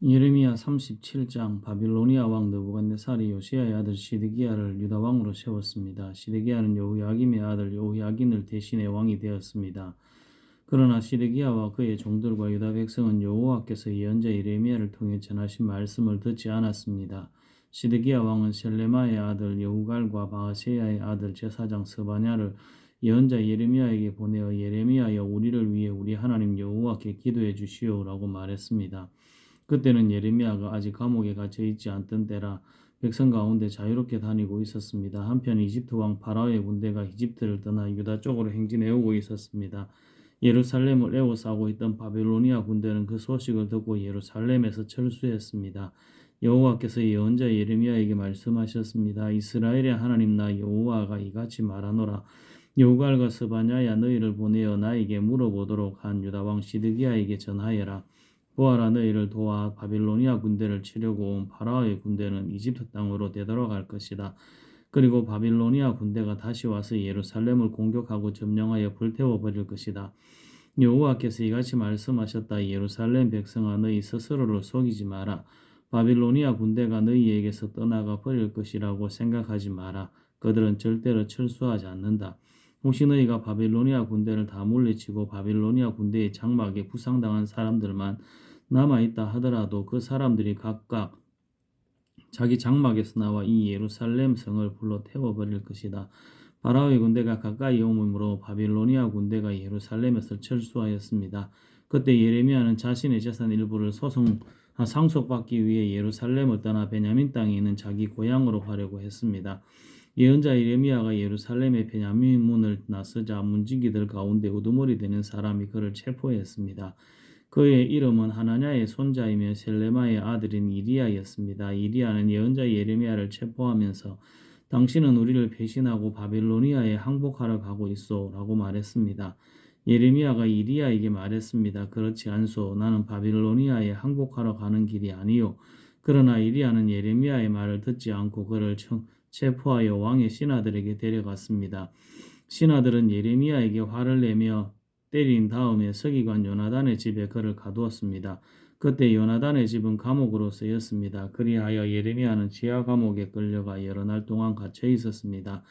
예레미야 37장. 바빌로니아 왕 느부갓네살이 요시야의 아들 시드기야를 유다 왕으로 세웠습니다. 시드기야는 여호야김의 아들 여호야긴을 대신해 왕이 되었습니다. 그러나 시드기야와 그의 종들과 유다 백성은 여호와께서 예언자 예레미야를 통해 전하신 말씀을 듣지 않았습니다. 시드기야 왕은 셀레마의 아들 여후갈과 바하세야의 아들 제사장 스바냐를 예언자 예레미야에게 보내어 예레미야여, 우리를 위해 우리 하나님 여호와께 기도해 주시오라고 말했습니다. 그때는 예레미야가 아직 감옥에 갇혀 있지 않던 때라 백성 가운데 자유롭게 다니고 있었습니다. 한편 이집트 왕 파라오의 군대가 이집트를 떠나 유다 쪽으로 행진해 오고 있었습니다. 예루살렘을 에워싸고 있던 바빌로니아 군대는 그 소식을 듣고 예루살렘에서 철수했습니다. 여호와께서 예언자 예레미야에게 말씀하셨습니다. 이스라엘의 하나님 나 여호와가 이같이 말하노라. 여후갈과 스바냐야, 너희를 보내어 나에게 물어보도록 한 유다 왕 시드기야에게 전하여라. 보아라, 너희를 도와 바빌로니아 군대를 치려고 온 파라오의 군대는 이집트 땅으로 되돌아갈 것이다. 그리고 바빌로니아 군대가 다시 와서 예루살렘을 공격하고 점령하여 불태워버릴 것이다. 여호와께서 이같이 말씀하셨다. 예루살렘 백성아, 너희 스스로를 속이지 마라. 바빌로니아 군대가 너희에게서 떠나가 버릴 것이라고 생각하지 마라. 그들은 절대로 철수하지 않는다. 혹시 너희가 바빌로니아 군대를 다 물리치고 바빌로니아 군대의 장막에 부상당한 사람들만 남아있다 하더라도 그 사람들이 각각 자기 장막에서 나와 이 예루살렘 성을 불러 태워버릴 것이다. 파라오의 군대가 가까이 오므로 바빌로니아 군대가 예루살렘에서 철수하였습니다. 그때 예레미야는 자신의 재산 일부를 상속받기 위해 예루살렘을 떠나 베냐민 땅에 있는 자기 고향으로 가려고 했습니다. 예언자 예레미야가 예루살렘의 베냐민 문을 나서자 문지기들 가운데 우두머리 되는 사람이 그를 체포했습니다. 그의 이름은 하나냐의 손자이며 셀레마의 아들인 이리야였습니다. 이리야는 예언자 예레미야를 체포하면서 당신은 우리를 배신하고 바빌로니아에 항복하러 가고 있소 라고 말했습니다. 예레미야가 이리야에게 말했습니다. 그렇지 않소. 나는 바빌로니아에 항복하러 가는 길이 아니요. 그러나 이리야는 예레미야의 말을 듣지 않고 그를 체포하여 왕의 신하들에게 데려갔습니다. 신하들은 예레미야에게 화를 내며 때린 다음에 서기관 요나단의 집에 그를 가두었습니다. 그때 요나단의 집은 감옥으로 쓰였습니다. 그리하여 예레미야는 지하 감옥에 끌려가 여러 날 동안 갇혀 있었습니다.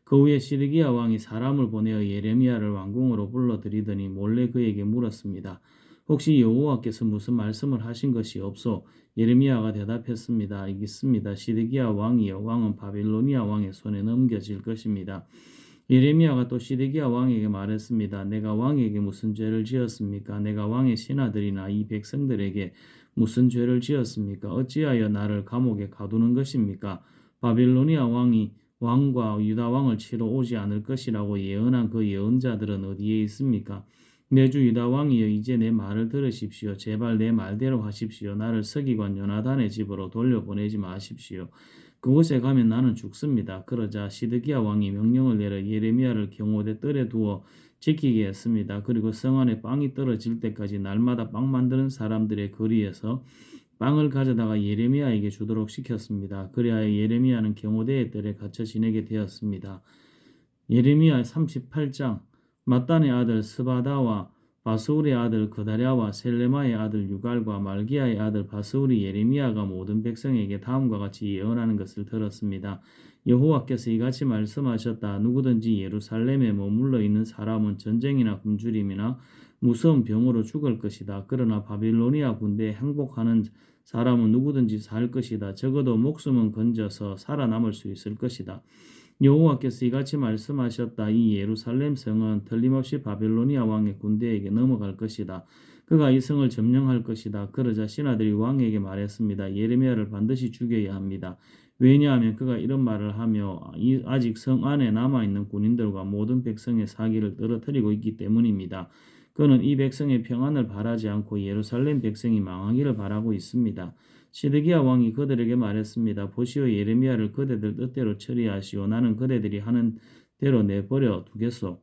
그 후에 시드기야 왕이 사람을 보내어 예레미야를 왕궁으로 불러들이더니 몰래 그에게 물었습니다. 혹시 여호와께서 무슨 말씀을 하신 것이 없소? 예레미야가 대답했습니다. 있습니다. 시드기야 왕이여, 왕은 바빌로니아 왕의 손에 넘겨질 것입니다. 예레미야가 또 시드기야 왕에게 말했습니다. 내가 왕에게 무슨 죄를 지었습니까? 내가 왕의 신하들이나 이 백성들에게 무슨 죄를 지었습니까? 어찌하여 나를 감옥에 가두는 것입니까? 바빌로니아 왕이 왕과 유다 왕을 치러 오지 않을 것이라고 예언한 그 예언자들은 어디에 있습니까? 내 주 유다 왕이여, 이제 내 말을 들으십시오. 제발 내 말대로 하십시오. 나를 서기관 요나단의 집으로 돌려보내지 마십시오. 그곳에 가면 나는 죽습니다. 그러자 시드기야 왕이 명령을 내려 예레미야를 경호대 뜰에 두어 지키게 했습니다. 그리고 성 안에 빵이 떨어질 때까지 날마다 빵 만드는 사람들의 거리에서 빵을 가져다가 예레미야에게 주도록 시켰습니다. 그리하여 예레미야는 경호대의 뜰에 갇혀 지내게 되었습니다. 예레미야 38장. 맏단의 아들 스바다와 바스울의 아들 그다랴와 셀레마의 아들 유갈과 말기야의 아들 바스울이 예레미야가 모든 백성에게 다음과 같이 예언하는 것을 들었습니다. 여호와께서 이같이 말씀하셨다. 누구든지 예루살렘에 머물러 있는 사람은 전쟁이나 굶주림이나 무서운 병으로 죽을 것이다. 그러나 바빌로니아 군대에 항복하는 사람은 누구든지 살 것이다. 적어도 목숨은 건져서 살아남을 수 있을 것이다. 여호와께서 이같이 말씀하셨다. 이 예루살렘 성은 틀림없이 바빌로니아 왕의 군대에게 넘어갈 것이다. 그가 이 성을 점령할 것이다. 그러자 신하들이 왕에게 말했습니다. 예레미야를 반드시 죽여야 합니다. 왜냐하면 그가 이런 말을 하며 아직 성 안에 남아있는 군인들과 모든 백성의 사기를 떨어뜨리고 있기 때문입니다. 그는 이 백성의 평안을 바라지 않고 예루살렘 백성이 망하기를 바라고 있습니다. 시드기야 왕이 그들에게 말했습니다. 보시오, 예레미야를 그대들 뜻대로 처리하시오. 나는 그대들이 하는 대로 내버려 두겠소.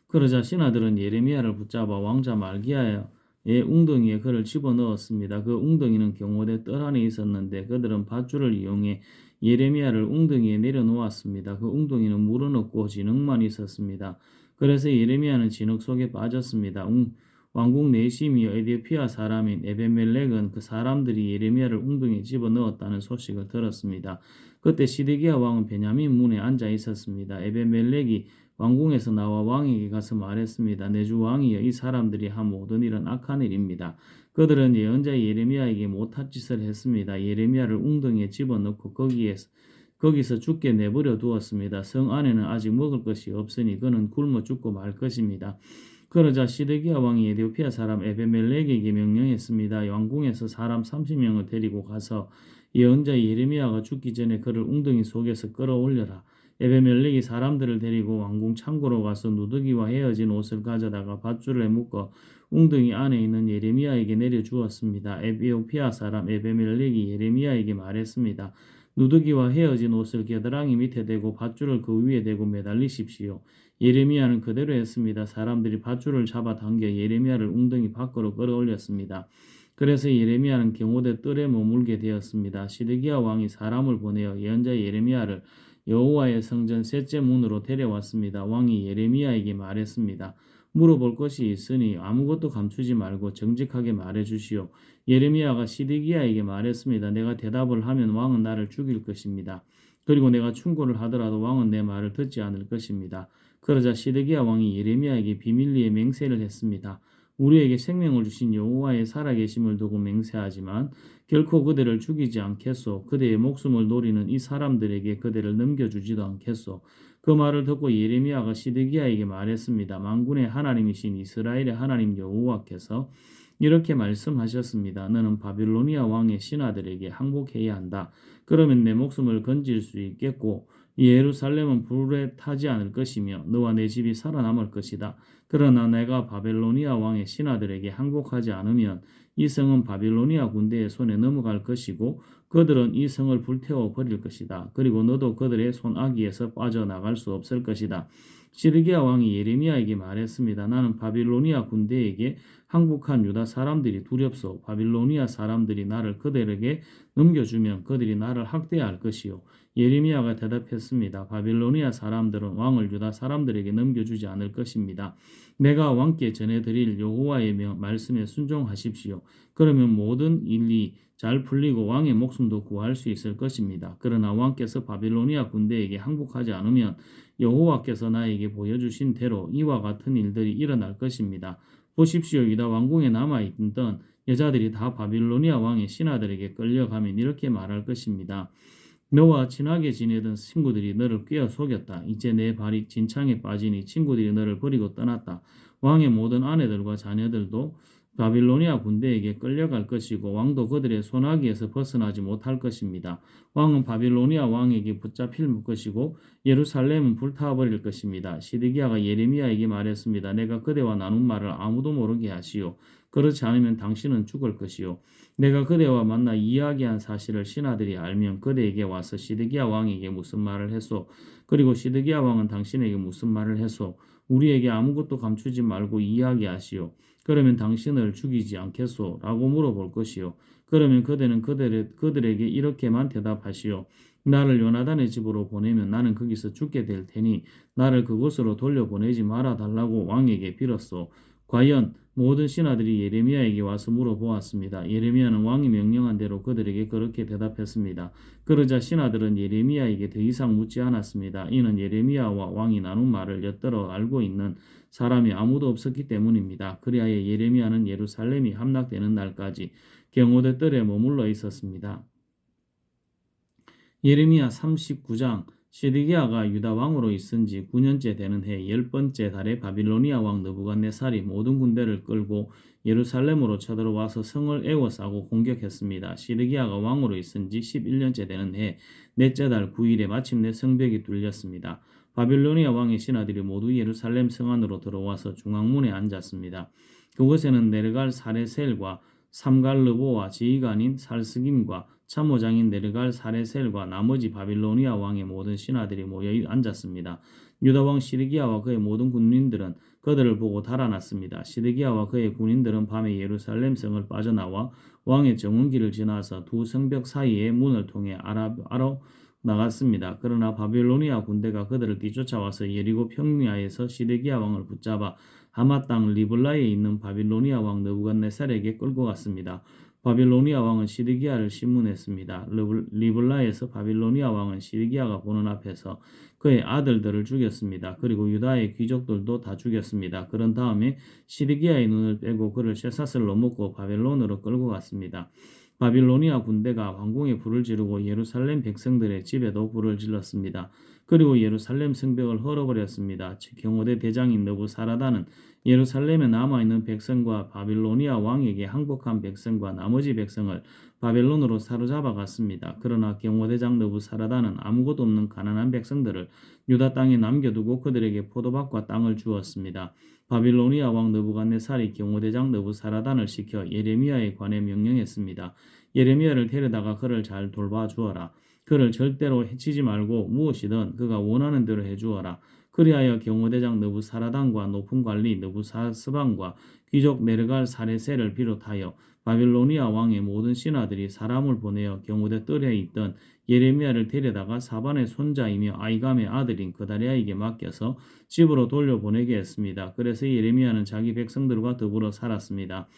그러자 신하들은 예레미야를 붙잡아 왕자 말기야의 웅덩이에 그를 집어넣었습니다. 그 웅덩이는 경호대 뜰 안에 있었는데 그들은 밧줄을 이용해 예레미야를 웅덩이에 내려놓았습니다. 그 웅덩이는 물은 없고 진흙만 있었습니다. 그래서 예레미야는 진흙 속에 빠졌습니다. 왕궁 내심이여 에디오피아 사람인 에벤멜렉은 그 사람들이 예레미야를 웅덩이에 집어넣었다는 소식을 들었습니다. 그때 시드기야 왕은 베냐민 문에 앉아 있었습니다. 에벤멜렉이 왕궁에서 나와 왕에게 가서 말했습니다. 내 주 왕이여, 이 사람들이 한 모든 일은 악한 일입니다. 그들은 예언자 예레미야에게 못할 짓을 했습니다. 예레미야를 웅덩이에 집어넣고 거기서 죽게 내버려 두었습니다. 성 안에는 아직 먹을 것이 없으니 그는 굶어 죽고 말 것입니다. 그러자 시드기야 왕이 에디오피아 사람 에베멜렉에게 명령했습니다. 왕궁에서 사람 30명을 데리고 가서 예언자 예레미야가 죽기 전에 그를 웅덩이 속에서 끌어올려라. 에베멜렉이 사람들을 데리고 왕궁 창고로 가서 누더기와 헤어진 옷을 가져다가 밧줄에 묶어 웅덩이 안에 있는 예레미야에게 내려주었습니다. 에티오피아 사람 에베멜렉이 예레미야에게 말했습니다. 누더기와 헤어진 옷을 겨드랑이 밑에 대고 밧줄을 그 위에 대고 매달리십시오. 예레미야는 그대로 했습니다. 사람들이 밧줄을 잡아 당겨 예레미야를 웅덩이 밖으로 끌어올렸습니다. 그래서 예레미야는 경호대 뜰에 머물게 되었습니다. 시드기야 왕이 사람을 보내어 예언자 예레미야를 여호와의 성전 셋째 문으로 데려왔습니다. 왕이 예레미야에게 말했습니다. 물어볼 것이 있으니 아무것도 감추지 말고 정직하게 말해 주시오. 예레미야가 시드기야에게 말했습니다. 내가 대답을 하면 왕은 나를 죽일 것입니다. 그리고 내가 충고를 하더라도 왕은 내 말을 듣지 않을 것입니다. 그러자 시드기야 왕이 예레미야에게 비밀리에 맹세를 했습니다. 우리에게 생명을 주신 여호와의 살아계심을 두고 맹세하지만 결코 그대를 죽이지 않겠소. 그대의 목숨을 노리는 이 사람들에게 그대를 넘겨주지도 않겠소. 그 말을 듣고 예레미야가 시드기야에게 말했습니다. 만군의 하나님이신 이스라엘의 하나님 여호와께서 이렇게 말씀하셨습니다. 너는 바빌로니아 왕의 신하들에게 항복해야 한다. 그러면 내 목숨을 건질 수 있겠고 예루살렘은 불에 타지 않을 것이며 너와 내 집이 살아남을 것이다. 그러나 내가 바빌로니아 왕의 신하들에게 항복하지 않으면 이 성은 바빌로니아 군대의 손에 넘어갈 것이고 그들은 이 성을 불태워 버릴 것이다. 그리고 너도 그들의 손아귀에서 빠져나갈 수 없을 것이다. 시드기야 왕이 예레미야에게 말했습니다. 나는 바빌로니아 군대에게 항복한 유다 사람들이 두렵소. 바빌로니아 사람들이 나를 그들에게 넘겨주면 그들이 나를 학대할 것이요. 예레미야가 대답했습니다. 바빌로니아 사람들은 왕을 유다 사람들에게 넘겨주지 않을 것입니다. 내가 왕께 전해드릴 여호와의 말씀에 순종하십시오. 그러면 모든 일이 잘 풀리고 왕의 목숨도 구할 수 있을 것입니다. 그러나 왕께서 바빌로니아 군대에게 항복하지 않으면 여호와께서 나에게 보여주신 대로 이와 같은 일들이 일어날 것입니다. 보십시오. 유다 왕궁에 남아있던 여자들이 다 바빌로니아 왕의 신하들에게 끌려가면 이렇게 말할 것입니다. 너와 친하게 지내던 친구들이 너를 꿰어 속였다. 이제 내 발이 진창에 빠지니 친구들이 너를 버리고 떠났다. 왕의 모든 아내들과 자녀들도 바빌로니아 군대에게 끌려갈 것이고 왕도 그들의 손아귀에서 벗어나지 못할 것입니다. 왕은 바빌로니아 왕에게 붙잡힐 것이고 예루살렘은 불타버릴 것입니다. 시드기야가 예레미야에게 말했습니다. 내가 그대와 나눈 말을 아무도 모르게 하시오. 그렇지 않으면 당신은 죽을 것이요. 내가 그대와 만나 이야기한 사실을 신하들이 알면 그대에게 와서 시드기야 왕에게 무슨 말을 했소? 그리고 시드기야 왕은 당신에게 무슨 말을 했소? 우리에게 아무것도 감추지 말고 이야기하시오. 그러면 당신을 죽이지 않겠소? 라고 물어볼 것이요. 그러면 그대는 그들에게 이렇게만 대답하시오. 나를 요나단의 집으로 보내면 나는 거기서 죽게 될 테니 나를 그곳으로 돌려보내지 말아 달라고 왕에게 빌었소. 과연 모든 신하들이 예레미야에게 와서 물어보았습니다. 예레미야는 왕이 명령한 대로 그들에게 그렇게 대답했습니다. 그러자 신하들은 예레미야에게 더 이상 묻지 않았습니다. 이는 예레미야와 왕이 나눈 말을 엿들어 알고 있는 사람이 아무도 없었기 때문입니다. 그리하여 예레미야는 예루살렘이 함락되는 날까지 경호대 뜰에 머물러 있었습니다. 예레미야 39장. 시드기야가 유다 왕으로 있은 지 9년째 되는 해 10번째 달에 바빌로니아 왕 느부갓네살이 모든 군대를 끌고 예루살렘으로 쳐들어와서 성을 에워싸고 공격했습니다. 시드기야가 왕으로 있은 지 11년째 되는 해 넷째 달 9일에 마침내 성벽이 뚫렸습니다. 바빌로니아 왕의 신하들이 모두 예루살렘 성 안으로 들어와서 중앙문에 앉았습니다. 그곳에는 네르갈 사레셀과 삼갈르보와 지휘관인 살스김과 참모장인 네르갈 사레셀과 나머지 바빌로니아 왕의 모든 신하들이 모여 앉았습니다. 유다 왕 시드기야와 그의 모든 군인들은 그들을 보고 달아났습니다. 시드기야와 그의 군인들은 밤에 예루살렘 성을 빠져나와 왕의 정원길을 지나서 두 성벽 사이의 문을 통해 아라로 나갔습니다. 그러나 바빌로니아 군대가 그들을 뒤쫓아와서 예리고 평야에서 시드기야 왕을 붙잡아 하마 땅 리블라에 있는 바빌로니아 왕 느부갓네살에게 끌고 갔습니다. 바빌로니아 왕은 시드기야를 심문했습니다. 리블라에서 바빌로니아 왕은 시드기야가 보는 앞에서 그의 아들들을 죽였습니다. 그리고 유다의 귀족들도 다 죽였습니다. 그런 다음에 시드기야의 눈을 빼고 그를 쇠사슬로 묶고 바벨론으로 끌고 갔습니다. 바빌로니아 군대가 황궁에 불을 지르고 예루살렘 백성들의 집에도 불을 질렀습니다. 그리고 예루살렘 성벽을 헐어버렸습니다. 경호대 대장인 느부사라단은 예루살렘에 남아있는 백성과 바빌로니아 왕에게 항복한 백성과 나머지 백성을 바벨론으로 사로잡아 갔습니다. 그러나 경호대장 느부사라단은 아무것도 없는 가난한 백성들을 유다 땅에 남겨두고 그들에게 포도밭과 땅을 주었습니다. 바빌로니아 왕 느부갓네살이 경호대장 느부사라단을 시켜 예레미야에 관해 명령했습니다. 예레미야를 데려다가 그를 잘 돌봐주어라. 그를 절대로 해치지 말고 무엇이든 그가 원하는 대로 해주어라. 그리하여 경호대장 느부사라단과 높은 관리 느부사스반과 귀족 네르갈 사레세를 비롯하여 바빌로니아 왕의 모든 신하들이 사람을 보내어 경호대 뜰에 있던 예레미야를 데려다가 사반의 손자이며 아이감의 아들인 그다리아에게 맡겨서 집으로 돌려보내게 했습니다. 그래서 예레미야는 자기 백성들과 더불어 살았습니다.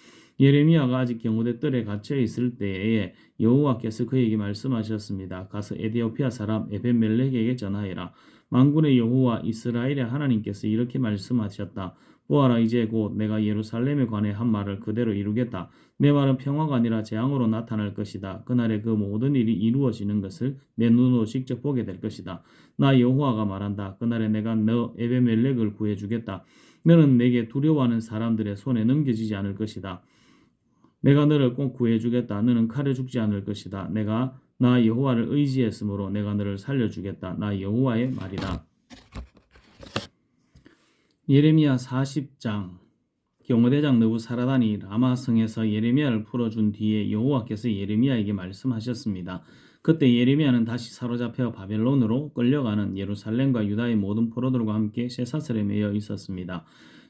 예레미야가 아직 경호대 뜰에 갇혀 있을 때에 여호와께서 그에게 말씀하셨습니다. 가서 에디오피아 사람 에벤멜렉에게 전하여라. 만군의 여호와 이스라엘의 하나님께서 이렇게 말씀하셨다. 보아라, 이제 곧 내가 예루살렘에 관해 한 말을 그대로 이루겠다. 내 말은 평화가 아니라 재앙으로 나타날 것이다. 그날에 그 모든 일이 이루어지는 것을 내 눈으로 직접 보게 될 것이다. 나 여호와가 말한다. 그날에 내가 너 에벤멜렉을 구해주겠다. 너는 내게 두려워하는 사람들의 손에 넘겨지지 않을 것이다. 내가 너를 꼭 구해주겠다. 너는 칼에 죽지 않을 것이다. 내가 나 여호와를 의지했으므로 내가 너를 살려주겠다. 나 여호와의 말이다. 예레미야 40장. 경호대장 느부사라단이 라마성에서 예레미야를 풀어준 뒤에 여호와께서 예레미야에게 말씀하셨습니다. 그때 예레미야는 다시 사로잡혀 바벨론으로 끌려가는 예루살렘과 유다의 모든 포로들과 함께 쇠사슬에 매여 있었습니다.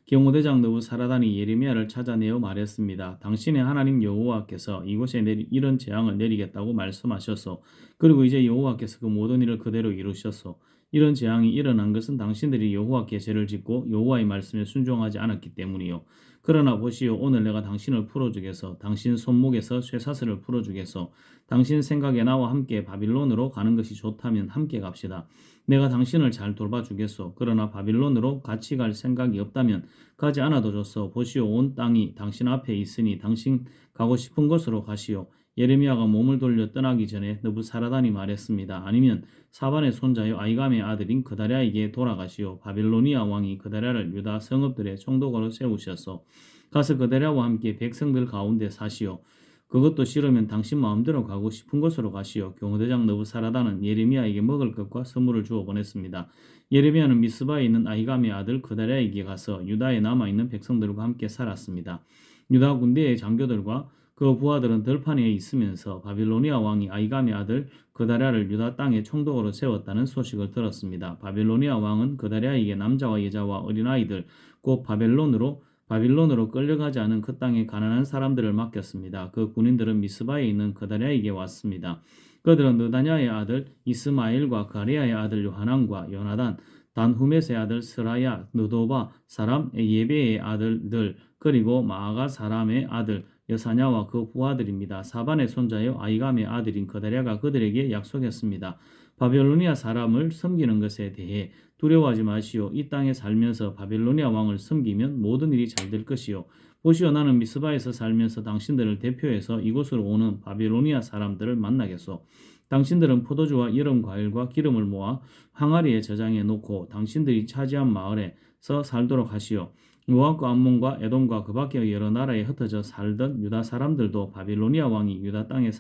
경호대장 느부사라단이 예레미야를 찾아내어 말했습니다. 당신의 하나님 여호와께서 이곳에 이런 재앙을 내리겠다고 말씀하셨소. 그리고 이제 여호와께서 그 모든 일을 그대로 이루셨소. 이런 재앙이 일어난 것은 당신들이 여호와께 죄를 짓고 여호와의 말씀에 순종하지 않았기 때문이요. 그러나 보시오, 오늘 내가 당신을 풀어주겠소. 당신 손목에서 쇠사슬을 풀어주겠소. 당신 생각에 나와 함께 바빌론으로 가는 것이 좋다면 함께 갑시다. 내가 당신을 잘 돌봐주겠소. 그러나 바빌론으로 같이 갈 생각이 없다면 가지 않아도 좋소. 보시오, 온 땅이 당신 앞에 있으니 당신 가고 싶은 곳으로 가시오. 예레미야가 몸을 돌려 떠나기 전에 느부사라단이 말했습니다. 아니면 사반의 손자요 아이감의 아들인 그다랴에게 돌아가시오. 바빌로니아 왕이 그다랴를 유다 성읍들의 총독으로 세우셨소. 가서 그다랴와 함께 백성들 가운데 사시오. 그것도 싫으면 당신 마음대로 가고 싶은 곳으로 가시오. 경호대장 느부사라단은 예레미야에게 먹을 것과 선물을 주어 보냈습니다. 예레미야는 미스바에 있는 아이감의 아들 그다랴에게 가서 유다에 남아있는 백성들과 함께 살았습니다. 유다 군대의 장교들과 그 부하들은 들판에 있으면서 바빌로니아 왕이 아이감의 아들 그다랴를 유다 땅의 총독으로 세웠다는 소식을 들었습니다. 바빌로니아 왕은 그다랴에게 남자와 여자와 어린아이들 곧 바빌론으로 끌려가지 않은 그 땅의 가난한 사람들을 맡겼습니다. 그 군인들은 미스바에 있는 그다랴에게 왔습니다. 그들은 느다냐의 아들 이스마엘과 가레야의 아들 요하난과 요나단, 단후мет의 아들 스라야, 느도바 사람 예베의 아들들, 그리고 마아가 사람의 아들 여사냐와 그 부하들입니다. 사반의 손자요 아이감의 아들인 그다랴가 그들에게 약속했습니다. 바벨로니아 사람을 섬기는 것에 대해 두려워하지 마시오. 이 땅에 살면서 바벨로니아 왕을 섬기면 모든 일이 잘 될 것이요. 보시오, 나는 미스바에서 살면서 당신들을 대표해서 이곳으로 오는 바벨로니아 사람들을 만나겠소. 당신들은 포도주와 여름 과일과 기름을 모아 항아리에 저장해 놓고 당신들이 차지한 마을에서 살도록 하시오. 모압과 암몬과 에돔과 그 밖의 여러 나라에 흩어져 살던 유다 사람들도 바빌로니아 왕이 유다 땅에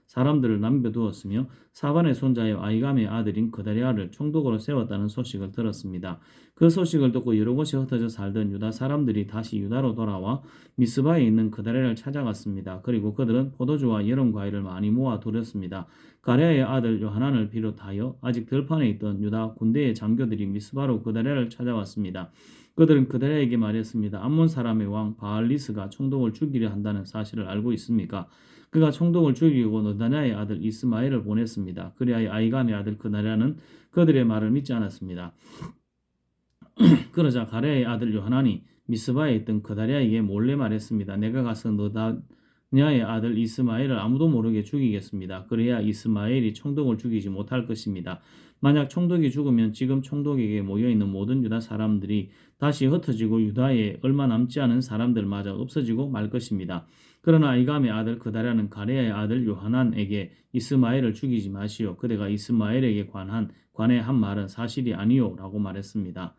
사람들을 남겨두었으며 사반의 손자여 아이감의 아들인 그다랴를 총독으로 세웠다는 소식을 들었습니다. 그 소식을 듣고 여러 곳에 흩어져 살던 유다 사람들이 다시 유다로 돌아와 미스바에 있는 그다랴를 찾아갔습니다. 그리고 그들은 포도주와 여름 과일을 많이 모아 두렸습니다. 가랴의 아들 요하난을 비롯하여 아직 들판에 있던 유다 군대의 장교들이 미스바로 그다랴를 찾아왔습니다. 그들은 그다랴에게 말했습니다. 암몬 사람의 왕 바알리스가 총독을 죽이려 한다는 사실을 알고 있습니까? 그가 총독을 죽이고 느다냐의 아들 이스마엘을 보냈습니다. 그리하여 아이감의 아들 그다랴는 그들의 말을 믿지 않았습니다. 그러자 가랴의 아들 요하난이 미스바에 있던 그다리아에게 몰래 말했습니다. 내가 가서 느다냐의 아들 이스마엘을 아무도 모르게 죽이겠습니다. 그래야 이스마엘이 총독을 죽이지 못할 것입니다. 만약 총독이 죽으면 지금 총독에게 모여있는 모든 유다 사람들이 다시 흩어지고 유다에 얼마 남지 않은 사람들마저 없어지고 말 것입니다. 그러나 이감의 아들 그다리아는 가레아의 아들 요하난에게 이스마엘을 죽이지 마시오. 그대가 이스마엘에게 관해 한 말은 사실이 아니오 라고 말했습니다.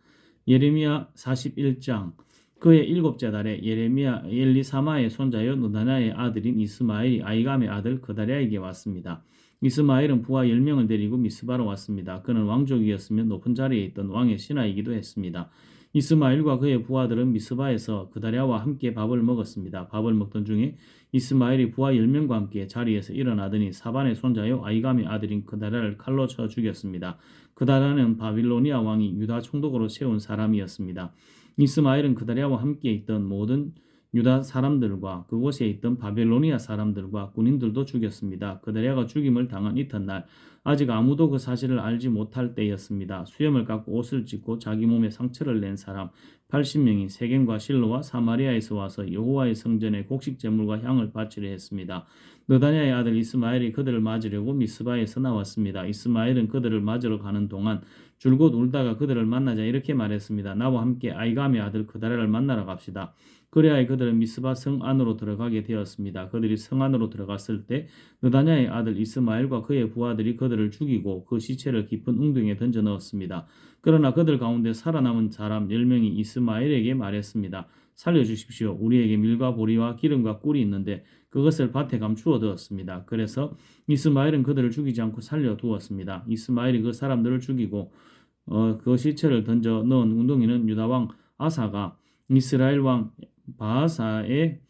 예레미야 41장 그의 7째 달에 예레미야 엘리사마의 손자여 느다냐의 아들인 이스마엘이 아이감의 아들 그다리아에게 왔습니다. 이스마엘은 부하 10명을 데리고 미스바로 왔습니다. 그는 왕족이었으며 높은 자리에 있던 왕의 신하이기도 했습니다. 이스마엘과 그의 부하들은 미스바에서 그다리아와 함께 밥을 먹었습니다. 밥을 먹던 중에 이스마엘이 부하 10명과 함께 자리에서 일어나더니 사반의 손자요 아이감의 아들인 그다리아를 칼로 쳐 죽였습니다. 그다리아는 바빌로니아 왕이 유다 총독으로 세운 사람이었습니다. 이스마엘은 그다리아와 함께 있던 모든 유다 사람들과 그곳에 있던 바빌로니아 사람들과 군인들도 죽였습니다. 그다리아가 죽임을 당한 이튿날 아직 아무도 그 사실을 알지 못할 때였습니다. 수염을 깎고 옷을 찢고 자기 몸에 상처를 낸 사람 80명이 세겜과 실로와 사마리아에서 와서 여호와의 성전에 곡식 제물과 향을 바치려 했습니다. 느다냐의 아들 이스마엘이 그들을 맞으려고 미스바에서 나왔습니다. 이스마엘은 그들을 맞으러 가는 동안 줄곧 울다가 그들을 만나자 이렇게 말했습니다. 나와 함께 아이감의 아들 그다리아를 만나러 갑시다. 그래야 그들은 미스바 성 안으로 들어가게 되었습니다. 그들이 성 안으로 들어갔을 때 느다냐의 아들 이스마엘과 그의 부하들이 그들을 죽이고 그 시체를 깊은 웅덩이에 던져 넣었습니다. 그러나 그들 가운데 살아남은 사람 10명이 이스마엘에게 말했습니다. 살려주십시오. 우리에게 밀과 보리와 기름과 꿀이 있는데 그것을 밭에 감추어 두었습니다. 그래서 이스마엘은 그들을 죽이지 않고 살려두었습니다. 이스마엘이 그 사람들을 죽이고 그 시체를 던져 넣은 웅덩이는 유다 왕 아사가 이스라엘 왕 바하사의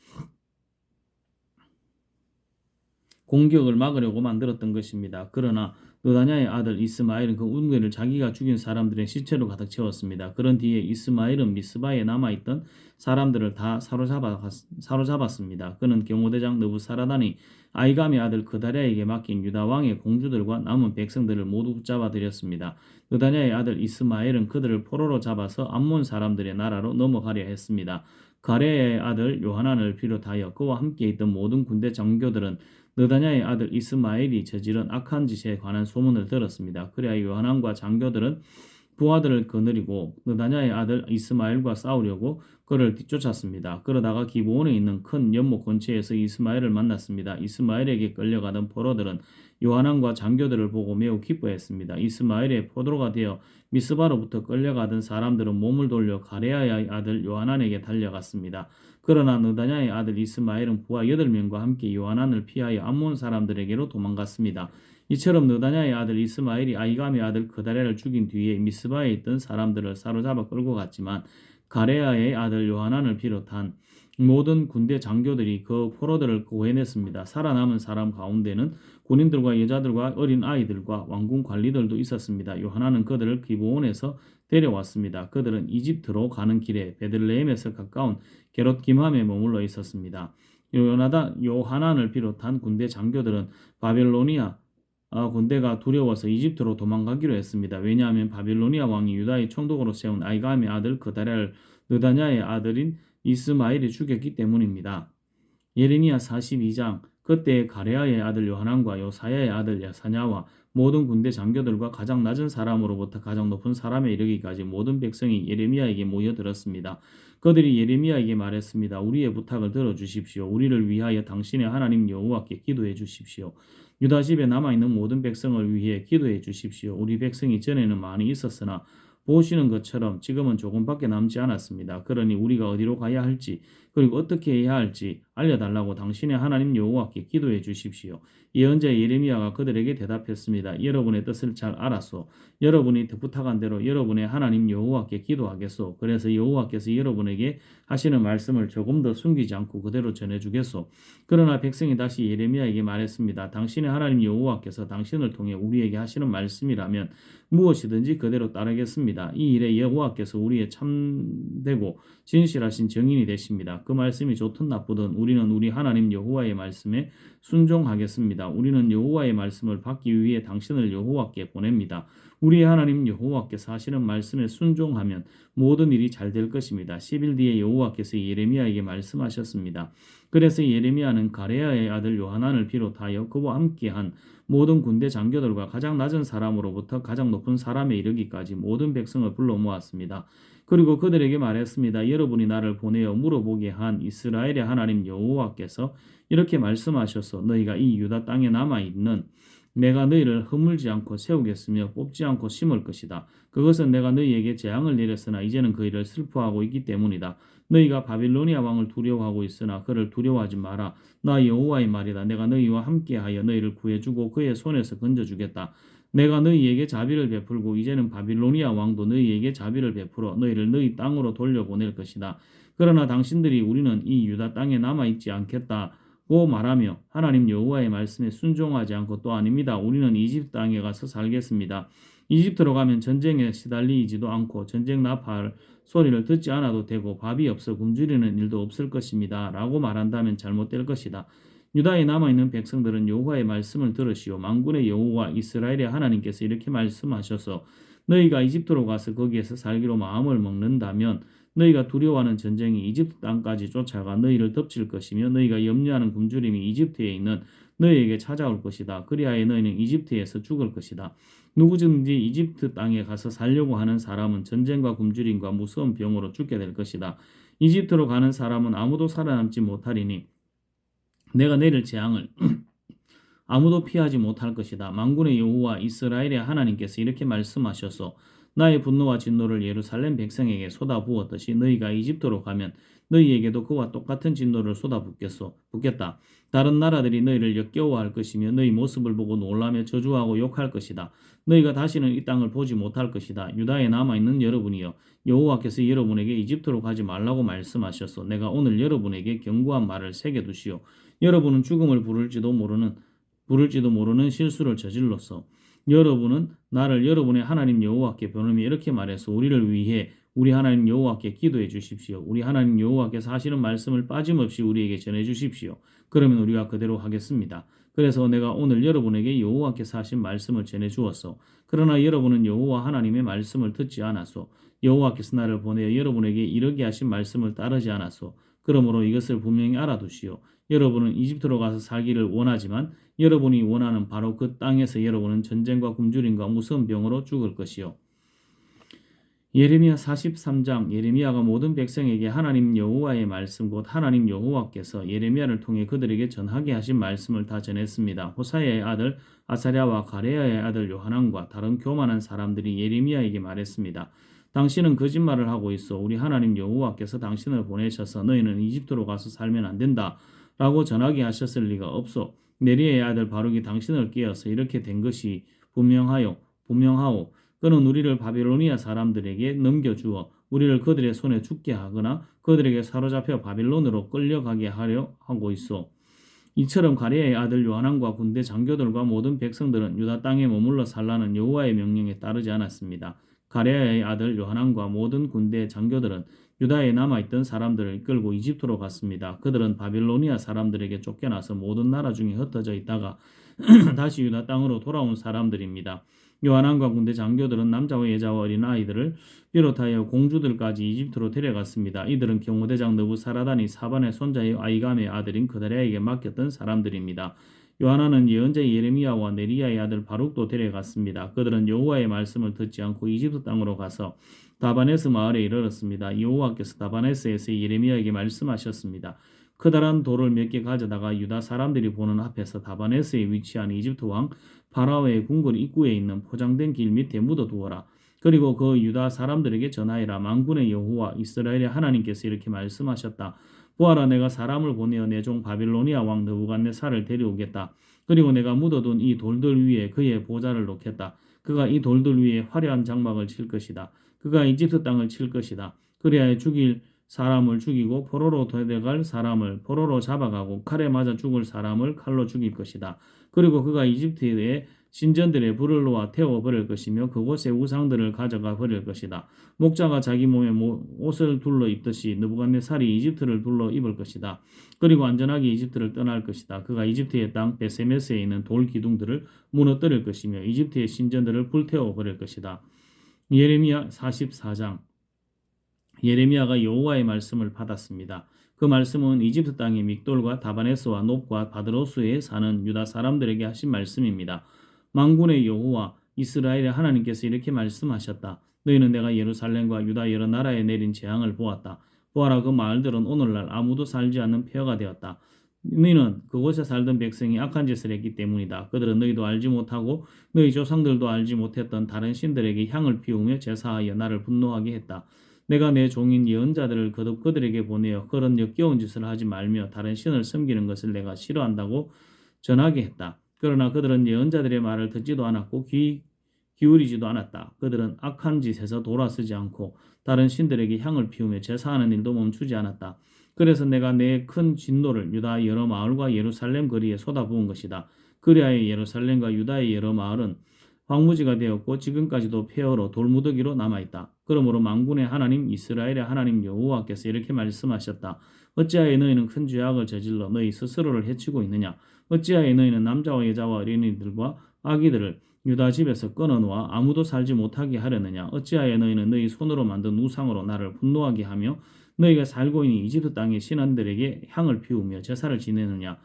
공격을 막으려고 만들었던 것입니다. 그러나 느다냐의 아들 이스마엘은 그 웅덩이를 자기가 죽인 사람들의 시체로 가득 채웠습니다. 그런 뒤에 이스마엘은 미스바에 남아있던 사람들을 다 사로잡았습니다. 그는 경호대장 느부사라단이 아이감의 아들 그다리아에게 맡긴 유다 왕의 공주들과 남은 백성들을 모두 붙잡아 들였습니다. 느다냐의 아들 이스마엘은 그들을 포로로 잡아서 암몬 사람들의 나라로 넘어가려 했습니다. 가레아의 아들 요하난을 비롯하여 그와 함께 있던 모든 군대 장교들은 느다냐의 아들 이스마엘이 저지른 악한 짓에 관한 소문을 들었습니다. 그래야 요하난과 장교들은 부하들을 거느리고 느다냐의 아들 이스마엘과 싸우려고 그를 뒤쫓았습니다. 그러다가 기브온에 있는 큰 연못 근처에서 이스마엘을 만났습니다. 이스마엘에게 끌려가던 포로들은 요하난과 장교들을 보고 매우 기뻐했습니다. 이스마엘의 포로가 되어 미스바로부터 끌려가던 사람들은 몸을 돌려 가레아의 아들 요하난에게 달려갔습니다. 그러나 느다냐의 아들 이스마엘은 부하 8명과 함께 요하난을 피하여 암몬 사람들에게로 도망갔습니다. 이처럼 느다냐의 아들 이스마엘이 아이감의 아들 그다리아를 죽인 뒤에 미스바에 있던 사람들을 사로잡아 끌고 갔지만 가레아의 아들 요하난을 비롯한 모든 군대 장교들이 그 포로들을 구해냈습니다. 살아남은 사람 가운데는 군인들과 여자들과 어린 아이들과 왕궁 관리들도 있었습니다. 요하난은 그들을 기브온에서 데려왔습니다. 그들은 이집트로 가는 길에 베들레헴에서 가까운 게롯 김함에 머물러 있었습니다. 요하난을 비롯한 군대 장교들은 바빌로니아 군대가 두려워서 이집트로 도망가기로 했습니다. 왜냐하면 바빌로니아 왕이 유다의 총독으로 세운 아이감의 아들 그다리아를 느다냐의 아들인 이스마엘이 죽였기 때문입니다. 예레미야 42장 그때 가레아의 아들 요하난과 요사야의 아들 야사냐와 모든 군대 장교들과 가장 낮은 사람으로부터 가장 높은 사람에 이르기까지 모든 백성이 예레미야에게 모여들었습니다. 그들이 예레미야에게 말했습니다. 우리의 부탁을 들어주십시오. 우리를 위하여 당신의 하나님 여호와께 기도해 주십시오. 유다 집에 남아있는 모든 백성을 위해 기도해 주십시오. 우리 백성이 전에는 많이 있었으나 보시는 것처럼 지금은 조금밖에 남지 않았습니다. 그러니 우리가 어디로 가야 할지 그리고 어떻게 해야 할지 알려달라고 당신의 하나님 여호와께 기도해 주십시오. 예언자 예레미야가 그들에게 대답했습니다. 여러분의 뜻을 잘 알았소. 여러분이 부탁한 대로 여러분의 하나님 여호와께 기도하겠소. 그래서 여호와께서 여러분에게 하시는 말씀을 조금 더 숨기지 않고 그대로 전해주겠소. 그러나 백성이 다시 예레미야에게 말했습니다. 당신의 하나님 여호와께서 당신을 통해 우리에게 하시는 말씀이라면 무엇이든지 그대로 따르겠습니다. 이 일에 여호와께서 우리의 참되고 진실하신 증인이 되십니다. 말씀입니다. 그 말씀이 좋든 나쁘든 우리는 우리 하나님 여호와의 말씀에 순종하겠습니다. 우리는 여호와의 말씀을 받기 위해 당신을 여호와께 보냅니다. 우리의 하나님 여호와께서 하시는 말씀에 순종하면 모든 일이 잘 될 것입니다. 10일 뒤에 여호와께서 예레미야에게 말씀하셨습니다. 그래서 예레미야는 가레야의 아들 요하난을 비롯하여 그와 함께한 모든 군대 장교들과 가장 낮은 사람으로부터 가장 높은 사람에 이르기까지 모든 백성을 불러 모았습니다. 그리고 그들에게 말했습니다. 여러분이 나를 보내어 물어보게 한 이스라엘의 하나님 여호와께서 이렇게 말씀하셔서 너희가 이 유다 땅에 남아있는 내가 너희를 허물지 않고 세우겠으며 뽑지 않고 심을 것이다. 그것은 내가 너희에게 재앙을 내렸으나 이제는 그 일을 슬퍼하고 있기 때문이다. 너희가 바빌로니아 왕을 두려워하고 있으나 그를 두려워하지 마라. 나 여호와의 말이다. 내가 너희와 함께하여 너희를 구해주고 그의 손에서 건져주겠다. 내가 너희에게 자비를 베풀고 이제는 바빌로니아 왕도 너희에게 자비를 베풀어 너희를 너희 땅으로 돌려보낼 것이다. 그러나 당신들이 우리는 이 유다 땅에 남아있지 않겠다고 말하며 하나님 여호와의 말씀에 순종하지 않고 또 아닙니다. 우리는 이집트 땅에 가서 살겠습니다. 이집트로 가면 전쟁에 시달리지도 않고 전쟁 나팔 소리를 듣지 않아도 되고 밥이 없어 굶주리는 일도 없을 것입니다. 라고 말한다면 잘못될 것이다. 유다에 남아있는 백성들은 여호와의 말씀을 들으시오. 만군의 여호와 이스라엘의 하나님께서 이렇게 말씀하셔서 너희가 이집트로 가서 거기에서 살기로 마음을 먹는다면 너희가 두려워하는 전쟁이 이집트 땅까지 쫓아가 너희를 덮칠 것이며 너희가 염려하는 굶주림이 이집트에 있는 너희에게 찾아올 것이다. 그리하여 너희는 이집트에서 죽을 것이다. 누구든지 이집트 땅에 가서 살려고 하는 사람은 전쟁과 굶주림과 무서운 병으로 죽게 될 것이다. 이집트로 가는 사람은 아무도 살아남지 못하리니 내가 내릴 재앙을 아무도 피하지 못할 것이다. 만군의 여호와 이스라엘의 하나님께서 이렇게 말씀하셔서 나의 분노와 진노를 예루살렘 백성에게 쏟아부었듯이 너희가 이집트로 가면 너희에게도 그와 똑같은 진노를 쏟아붓겠다. 다른 나라들이 너희를 역겨워할 것이며 너희 모습을 보고 놀라며 저주하고 욕할 것이다. 너희가 다시는 이 땅을 보지 못할 것이다. 유다에 남아있는 여러분이여 여호와께서 여러분에게 이집트로 가지 말라고 말씀하셔서 내가 오늘 여러분에게 경고한 말을 새겨두시오. 여러분은 죽음을 부를지도 모르는 실수를 저질렀어. 여러분은 나를 여러분의 하나님 여호와께 보내며 이렇게 말해서 우리를 위해 우리 하나님 여호와께 기도해 주십시오. 우리 하나님 여호와께서 하시는 말씀을 빠짐없이 우리에게 전해 주십시오. 그러면 우리가 그대로 하겠습니다. 그래서 내가 오늘 여러분에게 여호와께서 하신 말씀을 전해 주었소. 그러나 여러분은 여호와 하나님의 말씀을 듣지 않았소. 여호와께서 나를 보내어 여러분에게 이르게 하신 말씀을 따르지 않았소. 그러므로 이것을 분명히 알아두시오. 여러분은 이집트로 가서 살기를 원하지만 여러분이 원하는 바로 그 땅에서 여러분은 전쟁과 굶주림과 무서운 병으로 죽을 것이요. 예레미야 43장 예레미야가 모든 백성에게 하나님 여호와의 말씀 곧 하나님 여호와께서 예레미야를 통해 그들에게 전하게 하신 말씀을 다 전했습니다. 호사야의 아들 아사랴와 가레야의 아들 요하난과 다른 교만한 사람들이 예레미야에게 말했습니다. 당신은 거짓말을 하고 있어. 우리 하나님 여호와께서 당신을 보내셔서 너희는 이집트로 가서 살면 안 된다 라고 전하게 하셨을 리가 없소. 네리의 아들 바룩이 당신을 깨어서 이렇게 된 것이 분명하오. 그는 우리를 바빌로니아 사람들에게 넘겨주어 우리를 그들의 손에 죽게 하거나 그들에게 사로잡혀 바빌론으로 끌려가게 하려 하고 있어. 이처럼 가레야의 아들 요하난과 군대 장교들과 모든 백성들은 유다 땅에 머물러 살라는 여호와의 명령에 따르지 않았습니다. 가레야의 아들 요하난과 모든 군대 장교들은 유다에 남아있던 사람들을 이끌고 이집트로 갔습니다. 그들은 바빌로니아 사람들에게 쫓겨나서 모든 나라 중에 흩어져 있다가 다시 유다 땅으로 돌아온 사람들입니다. 요하난과 군대 장교들은 남자와 여자와 어린아이들을 비롯하여 공주들까지 이집트로 데려갔습니다. 이들은 경호대장 느부사라단이 사반의 손자의 아이감의 아들인 그다랴에게 맡겼던 사람들입니다. 요하나는 예언자 예레미야와 네리야의 아들 바룩도 데려갔습니다. 그들은 여호와의 말씀을 듣지 않고 이집트 땅으로 가서 다바네스 마을에 이르렀습니다. 여호와께서 다바네스에서 예레미야에게 말씀하셨습니다. 커다란 돌을 몇 개 가져다가 유다 사람들이 보는 앞에서 다바네스에 위치한 이집트 왕 파라오의 궁궐 입구에 있는 포장된 길 밑에 묻어두어라. 그리고 그 유다 사람들에게 전하여라. 만군의 여호와 이스라엘의 하나님께서 이렇게 말씀하셨다. 보아라, 내가 사람을 보내어 내 종 바빌로니아 왕 느부갓네살을 데려오겠다. 그리고 내가 묻어둔 이 돌들 위에 그의 보좌를 놓겠다. 그가 이 돌들 위에 화려한 장막을 칠 것이다. 그가 이집트 땅을 칠 것이다. 그리하여 죽일 사람을 죽이고 포로로 데려갈 사람을 포로로 잡아가고 칼에 맞아 죽을 사람을 칼로 죽일 것이다. 그리고 그가 이집트에 신전들의 불을 놓아 태워버릴 것이며 그곳의 우상들을 가져가 버릴 것이다. 목자가 자기 몸에 옷을 둘러 입듯이 느부갓네살이 이집트를 둘러 입을 것이다. 그리고 안전하게 이집트를 떠날 것이다. 그가 이집트의 땅 베세메스에 있는 돌 기둥들을 무너뜨릴 것이며 이집트의 신전들을 불태워 버릴 것이다. 예레미야 44장. 예레미야가 여호와의 말씀을 받았습니다. 그 말씀은 이집트 땅의 믹돌과 다바네스와 놉과 바드로스에 사는 유다 사람들에게 하신 말씀입니다. 만군의 여호와 이스라엘의 하나님께서 이렇게 말씀하셨다. 너희는 내가 예루살렘과 유다 여러 나라에 내린 재앙을 보았다. 보아라, 그 마을들은 오늘날 아무도 살지 않는 폐허가 되었다. 너희는 그곳에 살던 백성이 악한 짓을 했기 때문이다. 그들은 너희도 알지 못하고 너희 조상들도 알지 못했던 다른 신들에게 향을 피우며 제사하여 나를 분노하게 했다. 내가 내 종인 예언자들을 거듭 그들에게 보내어 그런 역겨운 짓을 하지 말며 다른 신을 섬기는 것을 내가 싫어한다고 전하게 했다. 그러나 그들은 예언자들의 말을 듣지도 않았고 귀 기울이지도 않았다. 그들은 악한 짓에서 돌아서지 않고 다른 신들에게 향을 피우며 제사하는 일도 멈추지 않았다. 그래서 내가 내 큰 진노를 유다 여러 마을과 예루살렘 거리에 쏟아부은 것이다. 그리하여 예루살렘과 유다의 여러 마을은 황무지가 되었고 지금까지도 폐허로 돌무더기로 남아있다. 그러므로 만군의 하나님 이스라엘의 하나님 여호와께서 이렇게 말씀하셨다. 어찌하여 너희는 큰 죄악을 저질러 너희 스스로를 해치고 있느냐? 어찌하여 너희는 남자와 여자와 어린이들과 아기들을 유다 집에서 끊어놓아 아무도 살지 못하게 하려느냐? 어찌하여 너희는 너희 손으로 만든 우상으로 나를 분노하게 하며 너희가 살고 있는 이집트 땅의 신한들에게 향을 피우며 제사를 지내느냐?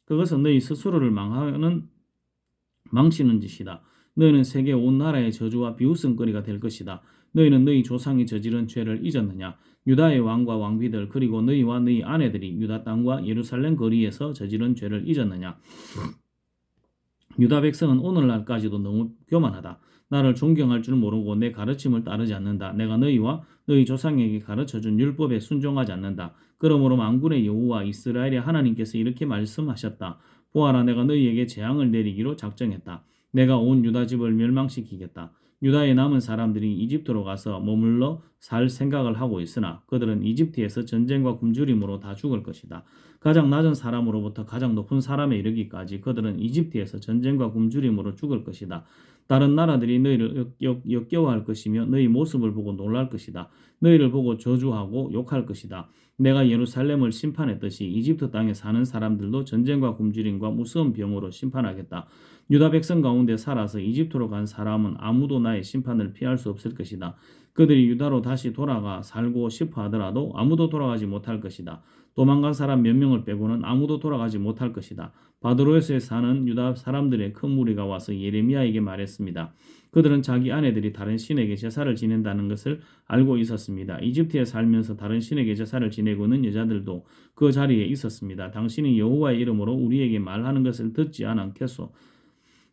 그것은 너희 스스로를 망치는 짓이다. 너희는 세계 온 나라의 저주와 비웃음거리가 될 것이다. 너희는 너희 조상이 저지른 죄를 잊었느냐? 유다의 왕과 왕비들 그리고 너희와 너희 아내들이 유다 땅과 예루살렘 거리에서 저지른 죄를 잊었느냐? 유다 백성은 오늘날까지도 너무 교만하다. 나를 존경할 줄 모르고 내 가르침을 따르지 않는다. 내가 너희와 너희 조상에게 가르쳐준 율법에 순종하지 않는다. 그러므로 만군의 여호와 이스라엘의 하나님께서 이렇게 말씀하셨다. 보아라, 내가 너희에게 재앙을 내리기로 작정했다. 내가 온 유다 집을 멸망시키겠다. 유다의 남은 사람들이 이집트로 가서 머물러 살 생각을 하고 있으나 그들은 이집트에서 전쟁과 굶주림으로 다 죽을 것이다. 가장 낮은 사람으로부터 가장 높은 사람에 이르기까지 그들은 이집트에서 전쟁과 굶주림으로 죽을 것이다. 다른 나라들이 너희를 역겨워할 것이며 너희 모습을 보고 놀랄 것이다. 너희를 보고 저주하고 욕할 것이다. 내가 예루살렘을 심판했듯이 이집트 땅에 사는 사람들도 전쟁과 굶주림과 무서운 병으로 심판하겠다. 유다 백성 가운데 살아서 이집트로 간 사람은 아무도 나의 심판을 피할 수 없을 것이다. 그들이 유다로 다시 돌아가 살고 싶어 하더라도 아무도 돌아가지 못할 것이다. 도망간 사람 몇 명을 빼고는 아무도 돌아가지 못할 것이다. 바드로에스에 사는 유다 사람들의 큰 무리가 와서 예레미야에게 말했습니다. 그들은 자기 아내들이 다른 신에게 제사를 지낸다는 것을 알고 있었습니다. 이집트에 살면서 다른 신에게 제사를 지내고는 여자들도 그 자리에 있었습니다. 당신이 여호와의 이름으로 우리에게 말하는 것을 듣지 않겠소?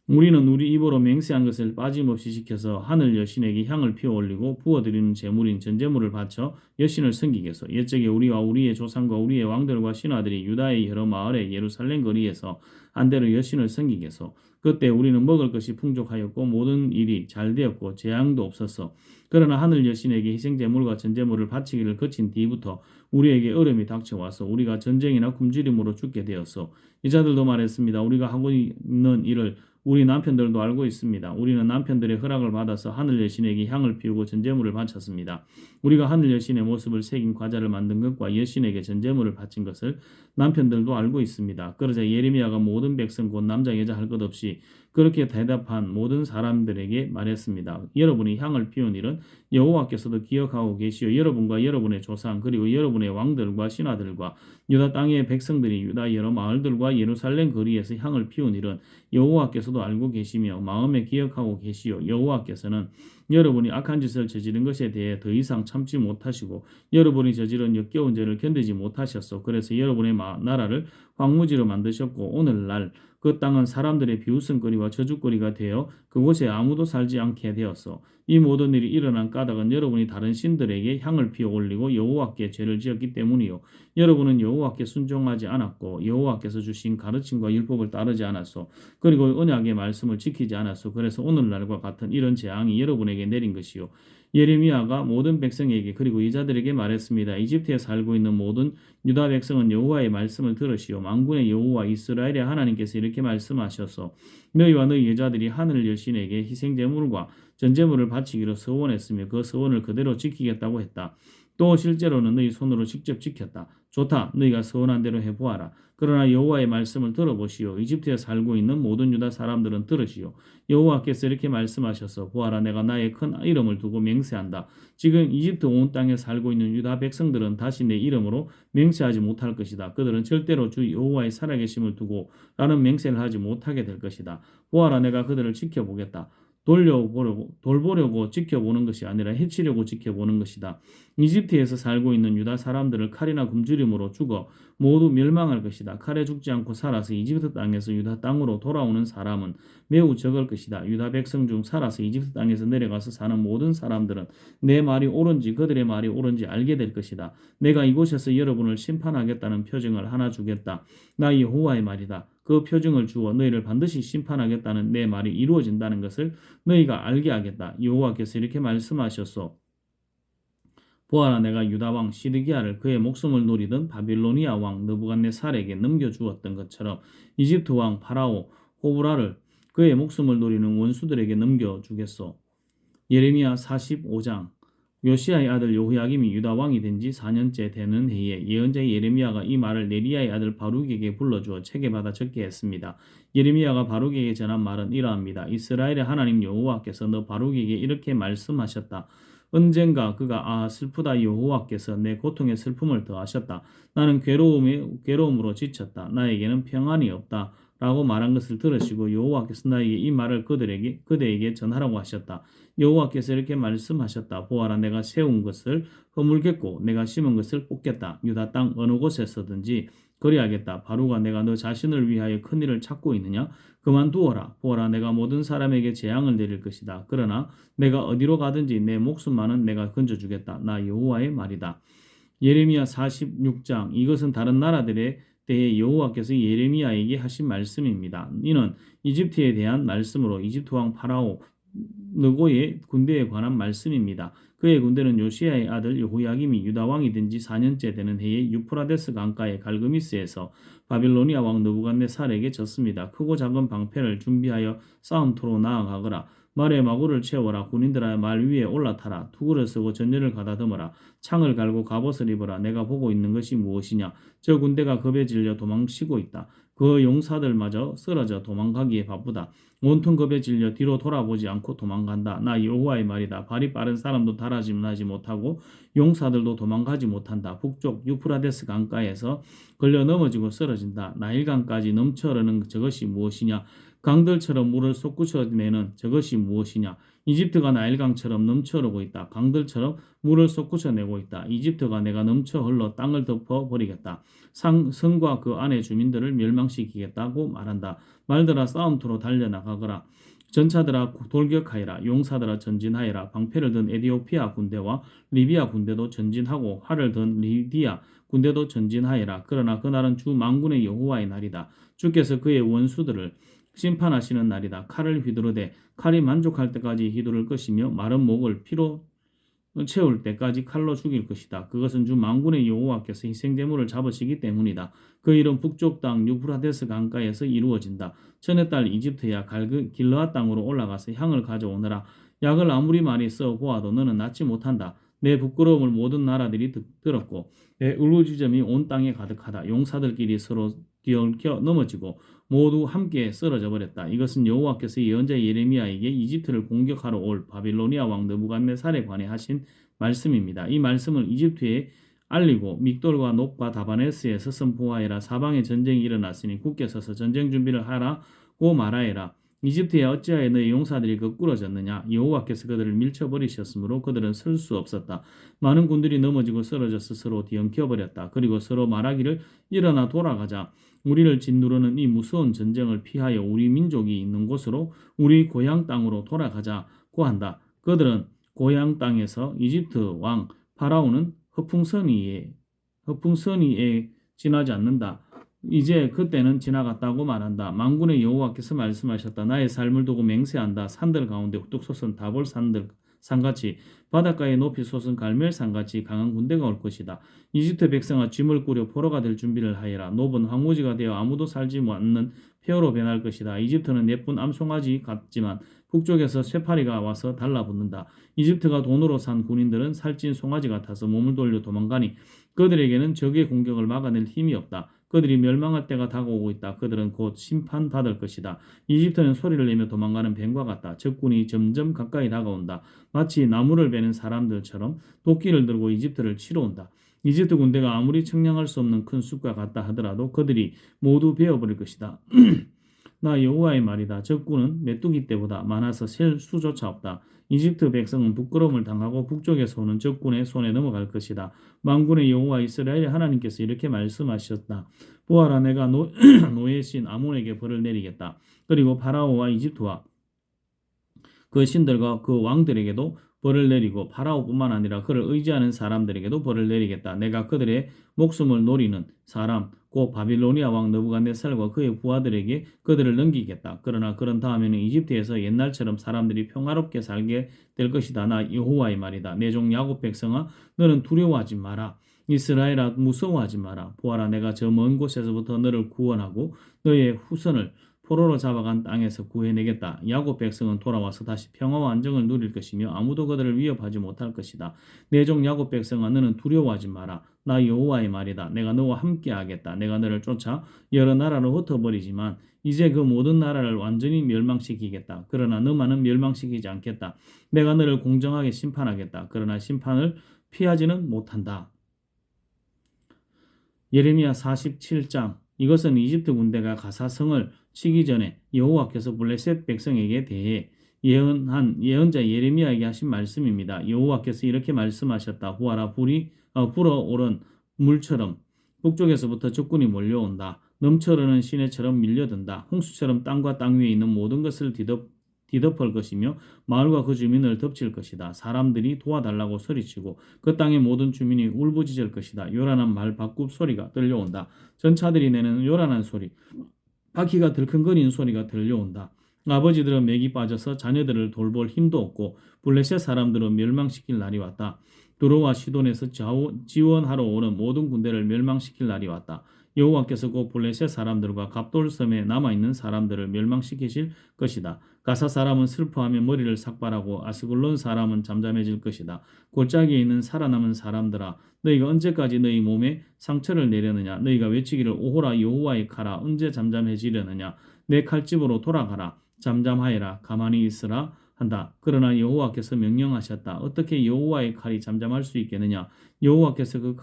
우리는 우리 입으로 맹세한 것을 빠짐없이 지켜서 하늘 여신에게 향을 피워 올리고 부어드리는 제물인 전제물을 바쳐 여신을 섬기겠소. 옛적에 우리와 우리의 조상과 우리의 왕들과 신하들이 유다의 여러 마을에 예루살렘 거리에서 한대로 여신을 섬기겠소. 그때 우리는 먹을 것이 풍족하였고 모든 일이 잘 되었고 재앙도 없었어. 그러나 하늘 여신에게 희생제물과 전제물을 바치기를 거친 뒤부터 우리에게 어려움이 닥쳐와서 우리가 전쟁이나 굶주림으로 죽게 되었어. 여자들도 말했습니다. 우리가 하고 있는 일을 우리 남편들도 알고 있습니다. 우리는 남편들의 허락을 받아서 하늘 여신에게 향을 피우고 전제물을 바쳤습니다. 우리가 하늘 여신의 모습을 새긴 과자를 만든 것과 여신에게 전제물을 바친 것을 남편들도 알고 있습니다. 그러자 예레미야가 모든 백성 곧 남자 여자 할 것 없이 그렇게 대답한 모든 사람들에게 말했습니다. 여러분이 향을 피운 일은 여호와께서도 기억하고 계시오. 여러분과 여러분의 조상 그리고 여러분의 왕들과 신하들과 유다 땅의 백성들이 유다 여러 마을들과 예루살렘 거리에서 향을 피운 일은 여호와께서도 알고 계시며 마음에 기억하고 계시오. 여호와께서는 여러분이 악한 짓을 저지른 것에 대해 더 이상 참지 못하시고 여러분이 저지른 역겨운 죄를 견디지 못하셨소. 그래서 여러분의 나라를 황무지로 만드셨고 오늘날 그 땅은 사람들의 비웃음거리와 저주거리가 되어 그곳에 아무도 살지 않게 되었소. 이 모든 일이 일어난 까닭은 여러분이 다른 신들에게 향을 피워 올리고 여호와께 죄를 지었기 때문이요. 여러분은 여호와께 순종하지 않았고 여호와께서 주신 가르침과 율법을 따르지 않았소. 그리고 언약의 말씀을 지키지 않았소. 그래서 오늘날과 같은 이런 재앙이 여러분에게 내린 것이요. 예레미야가 모든 백성에게 그리고 이자들에게 말했습니다. 이집트에 살고 있는 모든 유다 백성은 여호와의 말씀을 들으시오. 만군의 여호와 이스라엘의 하나님께서 이렇게 말씀하셨소. 너희와 너희 여자들이 하늘 여신에게 희생제물과 전제물을 바치기로 서원했으며 그 서원을 그대로 지키겠다고 했다. 또 실제로는 너희 손으로 직접 지켰다. 좋다. 너희가 서원한 대로 해보아라. 그러나 여호와의 말씀을 들어보시오. 이집트에 살고 있는 모든 유다 사람들은 들으시오. 여호와께서 이렇게 말씀하셔서 보아라. 내가 나의 큰 이름을 두고 맹세한다. 지금 이집트 온 땅에 살고 있는 유다 백성들은 다시 내 이름으로 맹세하지 못할 것이다. 그들은 절대로 주 여호와의 살아계심을 두고 라는 맹세를 하지 못하게 될 것이다. 보아라. 내가 그들을 지켜보겠다. 돌보려고 지켜보는 것이 아니라 해치려고 지켜보는 것이다. 이집트에서 살고 있는 유다 사람들을 칼이나 굶주림으로 죽어 모두 멸망할 것이다. 칼에 죽지 않고 살아서 이집트 땅에서 유다 땅으로 돌아오는 사람은 매우 적을 것이다. 유다 백성 중 살아서 이집트 땅에서 내려가서 사는 모든 사람들은 내 말이 옳은지 그들의 말이 옳은지 알게 될 것이다. 내가 이곳에서 여러분을 심판하겠다는 표징을 하나 주겠다. 나 여호와의 말이다. 그 표징을 주어 너희를 반드시 심판하겠다는 내 말이 이루어진다는 것을 너희가 알게 하겠다. 여호와께서 이렇게 말씀하셨소. 보아라, 내가 유다 왕 시드기야를 그의 목숨을 노리던 바빌로니아 왕 느부갓네살에게 넘겨주었던 것처럼 이집트 왕 파라오 호브라를 그의 목숨을 노리는 원수들에게 넘겨주겠소. 예레미야 45장. 요시야의 아들 여호야김이 유다 왕이 된 지 4년째 되는 해에 예언자 예레미야가 이 말을 네리야의 아들 바룩에게 불러주어 책에 받아 적게 했습니다. 예레미야가 바룩에게 전한 말은 이러합니다. 이스라엘의 하나님 여호와께서 너 바룩에게 이렇게 말씀하셨다. 언젠가 그가 슬프다. 여호와께서 내 고통의 슬픔을 더하셨다. 나는 괴로움으로 지쳤다. 나에게는 평안이 없다. 라고 말한 것을 들으시고 여호와께서 나에게 이 말을 그대에게 전하라고 하셨다. 여호와께서 이렇게 말씀하셨다. 보아라, 내가 세운 것을 허물겠고 내가 심은 것을 뽑겠다. 유다 땅 어느 곳에서든지 그리하겠다. 바루가, 내가 너 자신을 위하여 큰 일을 찾고 있느냐? 그만두어라. 보아라, 내가 모든 사람에게 재앙을 내릴 것이다. 그러나 내가 어디로 가든지 내 목숨만은 내가 건져주겠다. 나 여호와의 말이다. 예레미야 46장. 이것은 다른 나라들의 때에 여호와께서 예레미야에게 하신 말씀입니다. 이는 이집트에 대한 말씀으로 이집트 왕 파라오 느고의 군대에 관한 말씀입니다. 그의 군대는 요시야의 아들 여호야김이 유다 왕이 된 지 4년째 되는 해에 유프라데스 강가의 갈그미스에서 바빌로니아 왕 느부갓네살에게 졌습니다. 크고 작은 방패를 준비하여 싸움터로 나아가거라. 말에 마구를 채워라. 군인들아, 말 위에 올라타라. 투구를 쓰고 전열을 가다듬어라. 창을 갈고 갑옷을 입어라. 내가 보고 있는 것이 무엇이냐? 저 군대가 겁에 질려 도망치고 있다. 그 용사들마저 쓰러져 도망가기에 바쁘다. 온통 겁에 질려 뒤로 돌아보지 않고 도망간다. 나 여호와의 말이다. 발이 빠른 사람도 달아나지 못하고 용사들도 도망가지 못한다. 북쪽 유프라데스 강가에서 걸려 넘어지고 쓰러진다. 나일강까지 넘쳐 흐르는 저것이 무엇이냐? 강들처럼 물을 솟구쳐내는 저것이 무엇이냐? 이집트가 나일강처럼 넘쳐 흐르고 있다. 강들처럼 물을 솟구쳐내고 있다. 이집트가 내가 넘쳐 흘러 땅을 덮어버리겠다. 성과 그 안의 주민들을 멸망시키겠다고 말한다. 말들아, 싸움터로 달려나가거라. 전차들아, 돌격하여라. 용사들아, 전진하여라. 방패를 든 에디오피아 군대와 리비아 군대도 전진하고 활을 든 리디아 군대도 전진하여라. 그러나 그날은 주 만군의 여호와의 날이다. 주께서 그의 원수들을 심판하시는 날이다. 칼을 휘두르되 칼이 만족할 때까지 휘두를 것이며 마른 목을 피로 채울 때까지 칼로 죽일 것이다. 그것은 주 만군의 여호와께서 희생제물을 잡으시기 때문이다. 그 일은 북쪽 땅 유프라데스 강가에서 이루어진다. 천의 딸 이집트야, 길르앗 땅으로 올라가서 향을 가져오너라. 약을 아무리 많이 써 보아도 너는 낫지 못한다. 내 부끄러움을 모든 나라들이 들었고 내 울부짖음이 온 땅에 가득하다. 용사들끼리 서로 뒤엉켜 넘어지고 모두 함께 쓰러져 버렸다. 이것은 여호와께서 예언자 예레미야에게 이집트를 공격하러 올 바빌로니아 왕 느부갓네살에 관해 하신 말씀입니다. 이 말씀을 이집트에 알리고 믹돌과 놉과 다바네스에서 선포하여라. 사방에 전쟁이 일어났으니 굳게 서서 전쟁 준비를 하라고 말하여라. 이집트에 어찌하여 너희 용사들이 거꾸러졌느냐? 여호와께서 그들을 밀쳐버리셨으므로 그들은 설 수 없었다. 많은 군들이 넘어지고 쓰러져서 서로 뒤엉켜버렸다. 그리고 서로 말하기를 일어나 돌아가자. 우리를 짓누르는 이 무서운 전쟁을 피하여 우리 민족이 있는 곳으로 우리 고향 땅으로 돌아가자고 한다. 그들은 고향 땅에서 이집트 왕 파라오는 허풍선이에 지나지 않는다. 이제 그때는 지나갔다고 말한다. 만군의 여호와께서 말씀하셨다. 나의 삶을 두고 맹세한다. 산들 가운데 우뚝 솟은 다볼 산같이 바닷가에 높이 솟은 갈멜 산같이 강한 군대가 올 것이다. 이집트 백성아 짐을 꾸려 포로가 될 준비를 하여라. 노브는 황무지가 되어 아무도 살지 않는 폐허로 변할 것이다. 이집트는 예쁜 암송아지 같지만 북쪽에서 쇠파리가 와서 달라붙는다. 이집트가 돈으로 산 군인들은 살찐 송아지 같아서 몸을 돌려 도망가니 그들에게는 적의 공격을 막아낼 힘이 없다. 그들이 멸망할 때가 다가오고 있다. 그들은 곧 심판받을 것이다. 이집트는 소리를 내며 도망가는 뱀과 같다. 적군이 점점 가까이 다가온다. 마치 나무를 베는 사람들처럼 도끼를 들고 이집트를 치러 온다. 이집트 군대가 아무리 청량할 수 없는 큰 숲과 같다 하더라도 그들이 모두 베어버릴 것이다. 나 여호와의 말이다. 적군은 메뚜기 떼보다 많아서 셀 수조차 없다. 이집트 백성은 부끄러움을 당하고 북쪽에서 오는 적군의 손에 넘어갈 것이다. 만군의 여호와 이스라엘 하나님께서 이렇게 말씀하셨다. 보아라, 내가 노예 신 아몬에게 벌을 내리겠다. 그리고 파라오와 이집트와 그 신들과 그 왕들에게도 벌을 내리고 파라오뿐만 아니라 그를 의지하는 사람들에게도 벌을 내리겠다. 내가 그들의 목숨을 노리는 사람 곧 바빌로니아 왕 느부갓네살과 그의 부하들에게 그들을 넘기겠다. 그러나 그런 다음에는 이집트에서 옛날처럼 사람들이 평화롭게 살게 될 것이다. 나 여호와의 말이다. 내 종 야곱 백성아, 너는 두려워하지 마라. 이스라엘아, 무서워하지 마라. 보아라, 내가 저 먼 곳에서부터 너를 구원하고 너의 후손을 포로로 잡아간 땅에서 구해내겠다. 야곱 백성은 돌아와서 다시 평화와 안정을 누릴 것이며 아무도 그들을 위협하지 못할 것이다. 내 종 야곱 백성아, 너는 두려워하지 마라. 나 여호와의 말이다. 내가 너와 함께하겠다. 내가 너를 쫓아 여러 나라로 흩어버리지만 이제 그 모든 나라를 완전히 멸망시키겠다. 그러나 너만은 멸망시키지 않겠다. 내가 너를 공정하게 심판하겠다. 그러나 심판을 피하지는 못한다. 예레미야 47장. 이것은 이집트 군대가 가사성을 치기 전에 여호와께서 블레셋 백성에게 대해 예언한 예언자 예레미야에게 하신 말씀입니다. 여호와께서 이렇게 말씀하셨다. 보아라, 불어오른 물처럼 북쪽에서부터 적군이 몰려온다. 넘쳐흐르는 시내처럼 밀려든다. 홍수처럼 땅과 땅 위에 있는 모든 것을 뒤덮을 것이며 마을과 그 주민을 덮칠 것이다. 사람들이 도와달라고 소리치고 그 땅의 모든 주민이 울부짖을 것이다. 요란한 말 바꿈 소리가 들려온다. 전차들이 내는 요란한 소리, 바퀴가 들컹거리는 소리가 들려온다. 아버지들은 맥이 빠져서 자녀들을 돌볼 힘도 없고 블레셋 사람들은 멸망시킬 날이 왔다. 두로와 시돈에서 지원하러 오는 모든 군대를 멸망시킬 날이 왔다. 여호와께서 곧 블레셋 사람들과 갑돌섬에 남아있는 사람들을 멸망시키실 것이다. 가사 사람은 슬퍼하며 머리를 삭발하고 아스글론 사람은 잠잠해질 것이다. 골짜기에 있는 살아남은 사람들아, 너희가 언제까지 너희 몸에 상처를 내려느냐? 너희가 외치기를 오호라, 여호와의 칼아, 언제 잠잠해지려느냐? 내 칼집으로 돌아가라, 잠잠하여라, 가만히 있으라 한다. 그러나 여호와께서 명령하셨다. 어떻게 여호와의 칼이 잠잠할 수 있겠느냐? 여호와께서 그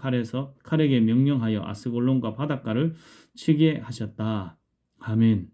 칼에게 명령하여 아스글론과 바닷가를 치게 하셨다. 아멘.